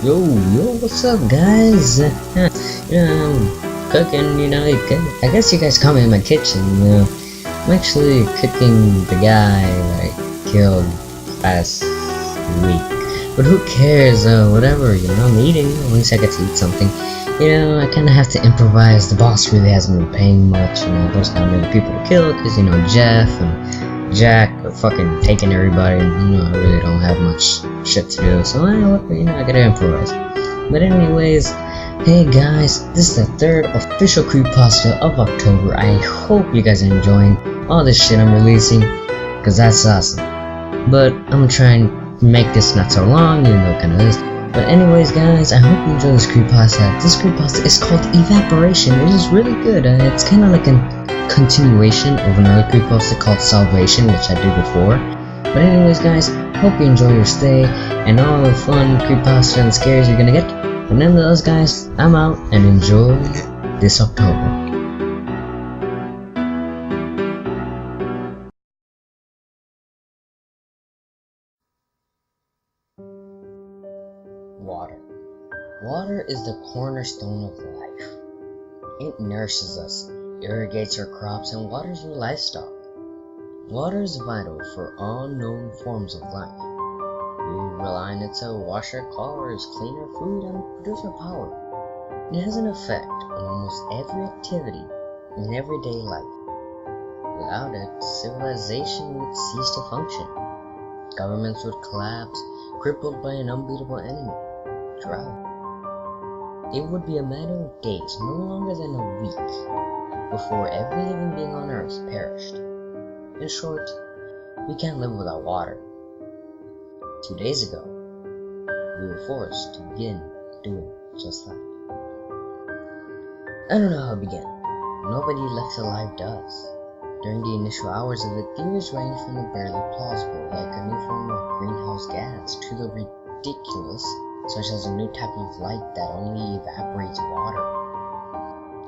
Yo, what's up, guys? I'm cooking, I guess you guys caught me in my kitchen, I'm actually cooking the guy that I killed last week. But who cares, whatever, I'm eating, at least I get to eat something. I kinda have to improvise. The boss really hasn't been paying much, there's not many people to kill, because, Jeff and Jack are fucking taking everybody, and, I really don't have much shit to do, so I gotta improvise. But anyways, hey guys, this is the third official creepypasta of October. I hope you guys are enjoying all this shit I'm releasing, because that's awesome. But I'm trying to make this not so long, even though it kinda is. But anyways, guys, I hope you enjoy this creepypasta. This creepypasta is called Evaporation. It is really good. It's kind of like a continuation of another creepypasta called Salvation, which I did before. But anyways, guys, hope you enjoy your stay and all the fun creepypasta and scares you're gonna get. But nonetheless, guys, I'm out and enjoy this October. Water. Water is the cornerstone of life. It nourishes us, irrigates our crops, and waters your livestock. Water is vital for all known forms of life. We rely on it to wash our cars, clean our food, and produce our power. It has an effect on almost every activity in everyday life. Without it, civilization would cease to function. Governments would collapse, crippled by an unbeatable enemy, drought. It would be a matter of days, no longer than a week, before every living being on Earth perished. In short, we can't live without water. 2 days ago, we were forced to begin doing just that. I don't know how it began. Nobody left alive does. During the initial hours of it, theories range from the barely plausible, like a new form of greenhouse gas, to the ridiculous, such as a new type of light that only evaporates water.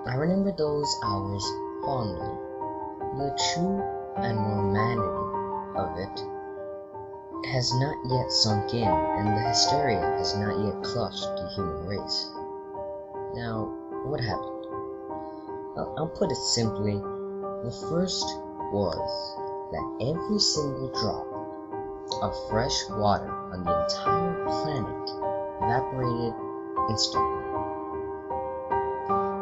I remember those hours fondly. The true enormity of it has not yet sunk in, and the hysteria has not yet clutched the human race. Now, what happened? I'll put it simply. The first was that every single drop of fresh water on the entire planet evaporated instantly.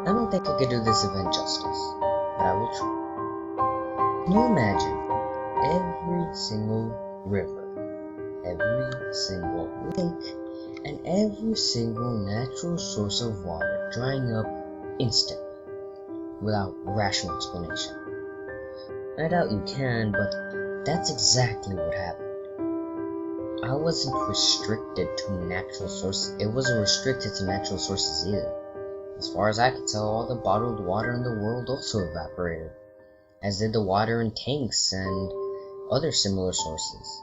I don't think I could do this event justice, but I will try. Can you imagine every single river, every single lake, and every single natural source of water drying up instantly, without rational explanation? I doubt you can, but that's exactly what happened. I wasn't restricted to natural sources. It wasn't restricted to natural sources either. As far as I could tell, all the bottled water in the world also evaporated, as did the water in tanks and other similar sources.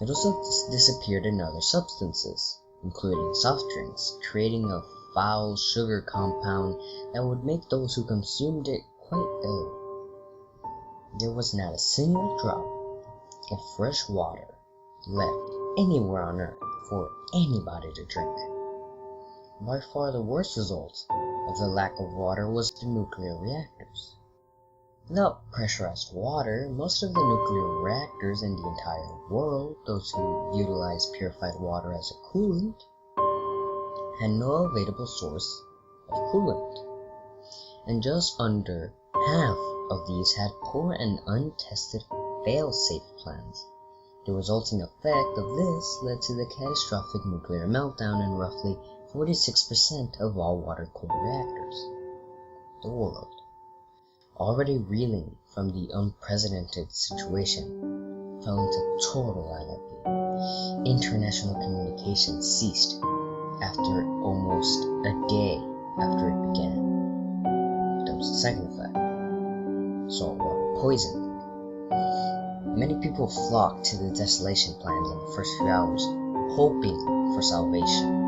It also disappeared in other substances, including soft drinks, creating a foul sugar compound that would make those who consumed it quite ill. There was not a single drop of fresh water left anywhere on Earth for anybody to drink. By far the worst result of the lack of water was the nuclear reactors. Without pressurized water, most of the nuclear reactors in the entire world, those who utilize purified water as a coolant, had no available source of coolant, and just under half of these had poor and untested fail-safe plans. The resulting effect of this led to the catastrophic nuclear meltdown in roughly 46% of all water-cooled reactors. The world, already reeling from the unprecedented situation, fell into total anarchy. International communication ceased after almost a day after it began. There was a second effect: saltwater poisoning. Many people flocked to the desolation plans in the first few hours, hoping for salvation,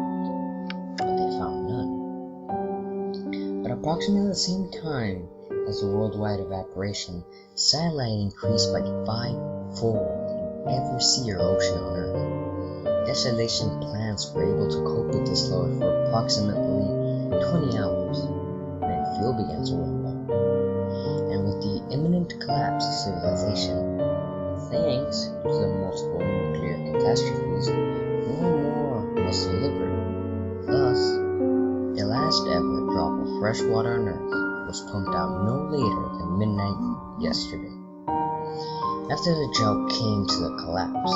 but they found none. But approximately at the same time as the worldwide evaporation, satellite increased by 5-fold in every sea or ocean on Earth. Desolation plants were able to cope with this load for approximately 20 hours, and fuel began to run low. And with the imminent collapse of civilization, thanks to the multiple nuclear catastrophes, more was delivered. Thus, the last ever drop of fresh water on Earth was pumped out no later than midnight yesterday. After the drought came the collapse.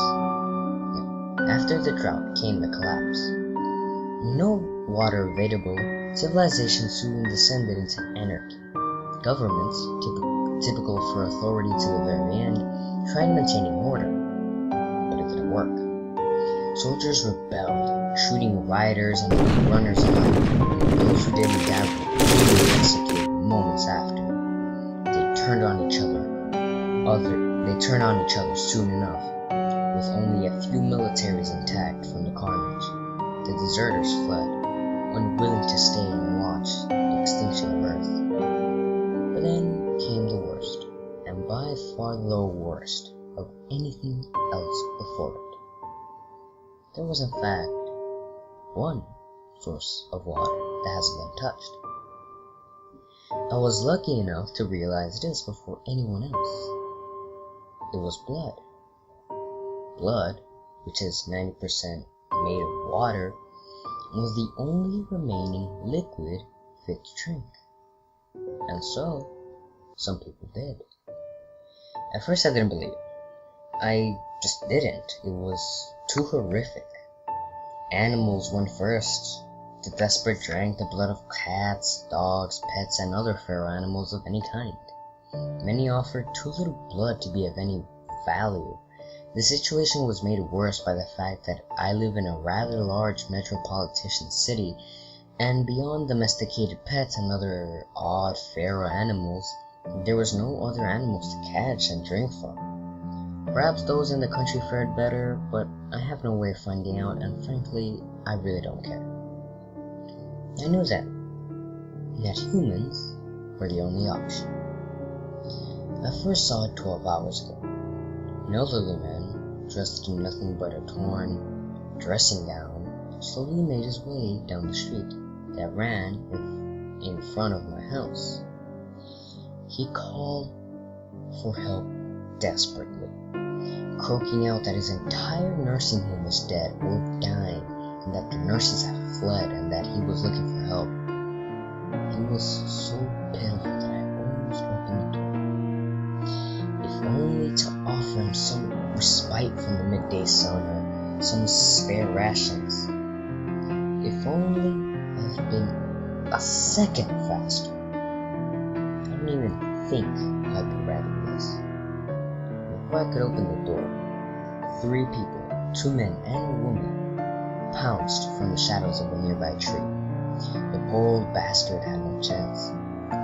With no water available, civilization soon descended into anarchy. Governments, typical for authority to the very end, tried maintaining order, but it didn't work. Soldiers rebelled, shooting rioters and runners alike. Those who didn't dabble were executed moments after. They turned on each other soon enough, with only a few militaries intact from the carnage. The deserters fled, unwilling to stay and watch the extinction of Earth. But then came the worst, and by far the worst of anything else before it. There was in fact one source of water that hasn't been touched. I was lucky enough to realize this before anyone else. It was blood. Blood, which is 90% made of water, was the only remaining liquid fit to drink. And so, some people did. At first I didn't believe it. I just didn't. It was too horrific. Animals went first. The desperate drank the blood of cats, dogs, pets, and other feral animals of any kind. Many offered too little blood to be of any value. The situation was made worse by the fact that I live in a rather large metropolitan city, and beyond domesticated pets and other odd feral animals, there was no other animals to catch and drink from. Perhaps those in the country fared better, but I have no way of finding out, and frankly, I really don't care. I knew then that humans were the only option. I first saw it 12 hours ago. An elderly man, dressed in nothing but a torn dressing gown, slowly made his way down the street that ran in front of my house. He called for help desperately, croaking out that his entire nursing home was dead or dying, and that the nurses had fled, and that he was looking for help. He was so pitiful that I almost opened the door, if only to offer him some respite from the midday sun or some spare rations. If only I had been a second faster. I don't even think I'd be rather this. Before I could open the door, 3 people, 2 men and a woman, pounced from the shadows of a nearby tree. The poor old bastard had no chance.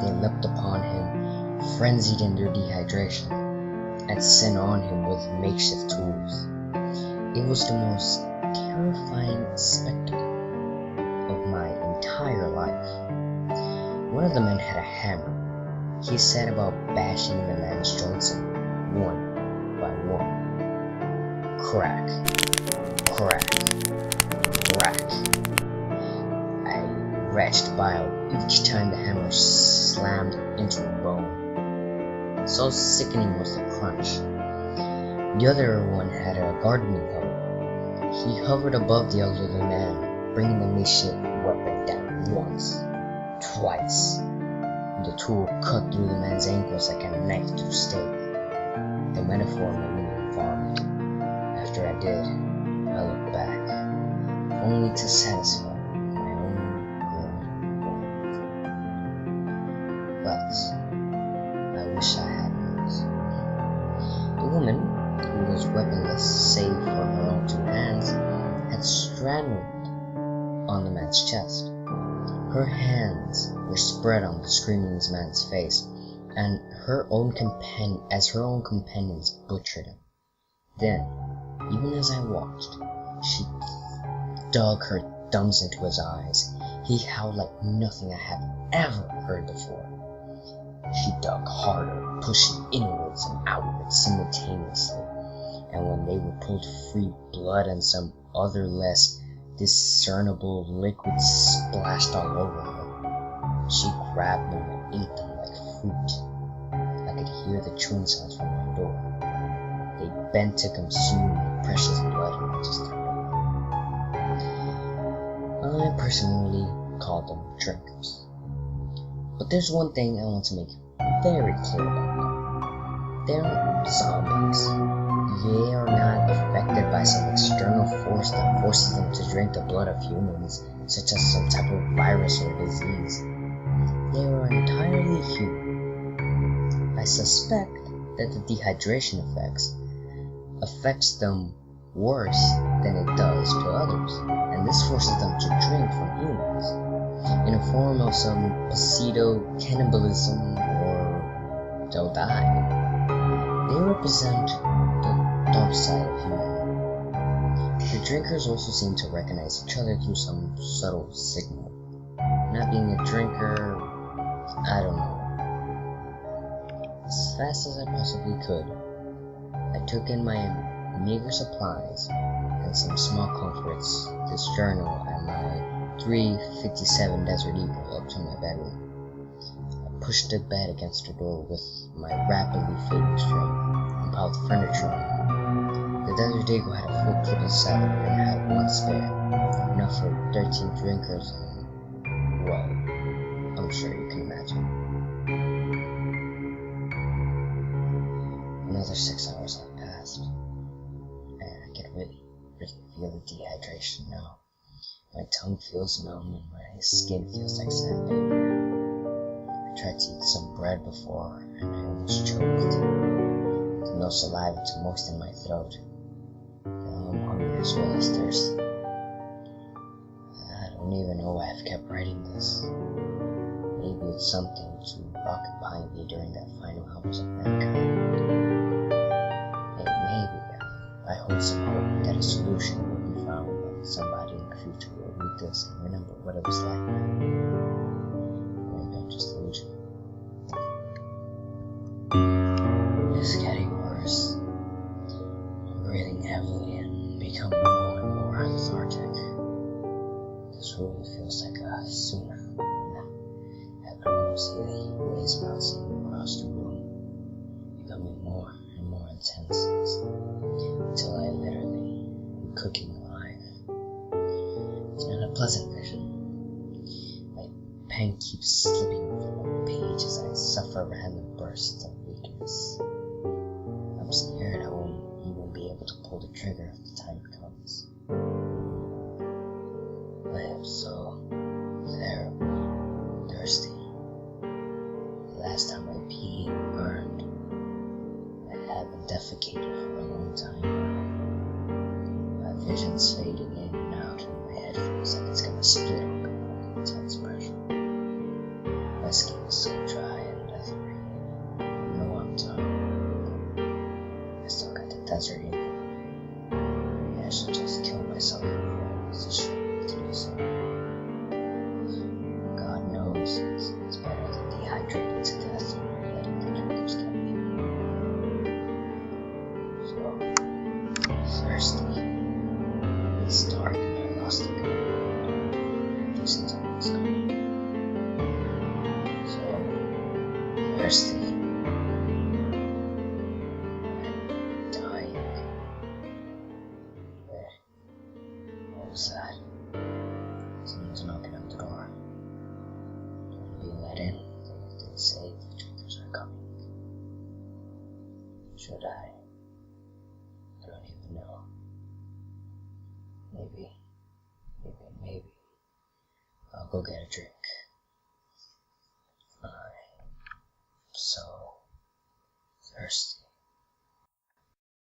They leapt upon him, frenzied in their dehydration, and sent on him with makeshift tools. It was the most terrifying spectacle of my entire life. One of the men had a hammer. He set about bashing the man's joints in, one by one. Crack, crack, crack. I retched bile each time the hammer slammed into a bone. So sickening was the crunch. The other one had a gardening hoe. He hovered above the elderly man, bringing the makeshift weapon down once, twice. The tool cut through the man's ankles like a knife through steak. The metaphor made me vomit. After I did, I looked back, only to satisfy my own growing. But I wish I had not. The woman, who was weaponless save for her own 2 hands, had strangled on the man's chest. Her hands were spread on the screaming man's face, and her own companions butchered him. Then, even as I watched, she dug her thumbs into his eyes. He howled like nothing I have ever heard before. She dug harder, pushing inwards and outwards simultaneously, and when they were pulled free, blood and some other less discernible liquids splashed all over her. She grabbed them and ate them like fruit. I could hear the chewing sounds from my door. They bent to consume the precious blood, and I just turned away. I personally call them drinkers. But there's one thing I want to make very clear about them. They're zombies. They are not affected by some external force that forces them to drink the blood of humans, such as some type of virus or disease. They are entirely human. I suspect that the dehydration affects them worse than it does to others, and this forces them to drink from humans, in a form of some pseudo-cannibalism, or they'll die. They represent the dark side of humanity. The drinkers also seem to recognize each other through some subtle signal. Not being a drinker, I don't know. As fast as I possibly could, I took in my meager supplies and some small comforts, this journal, and my 357 Desert Eagle up to my bedroom. I pushed the bed against the door with my rapidly fading strength and piled furniture on it. The Desert Eagle had a full clip of 7 and had one spare, enough for 13 drinkers and, well, I'm sure you can imagine. Another 6 hours have passed, and I can really feel the dehydration now. My tongue feels numb and my skin feels like sandpaper. I tried to eat some bread before, and I almost choked. There's no saliva to moisten my throat. Now I'm hungry as well as thirsty. I don't even know why I've kept writing this. Maybe it's something to occupy me during that final hours of mankind. Maybe I hold some hope that a solution will be found, that somebody in the future will read this and remember what it was like. Maybe I'm just delusional. It's getting worse. I'm breathing heavily and becoming more and more lethargic. This room feels like a sauna. I can almost see the waves bouncing across the room, becoming more and more intense until I literally am cooking alive. It's not a pleasant vision. My pen keeps slipping from the page as I suffer random bursts of weakness. I'm scared I won't even be able to pull the trigger if the time comes. I am so terribly thirsty. The last time I peed and burned, I haven't defecated for a long time now. My vision's fading in and out, and my head feels like it's gonna split open under the intense pressure. My skin is so dry and leathery. I know I'm tired. I still got the Desert Eagle. Maybe I should just kill myself before I was ashamed to do so. God knows it's better than dehydrating to death or letting the drinkers get me. So thirsty. It's dark and I lost the good. Since I was gone. So thirsty. Dying. What was that? Someone's knocking at the door. Don't be let in. They say the drinkers are coming. Should I? I don't even know. Maybe. I'll go get a drink. I'm so thirsty.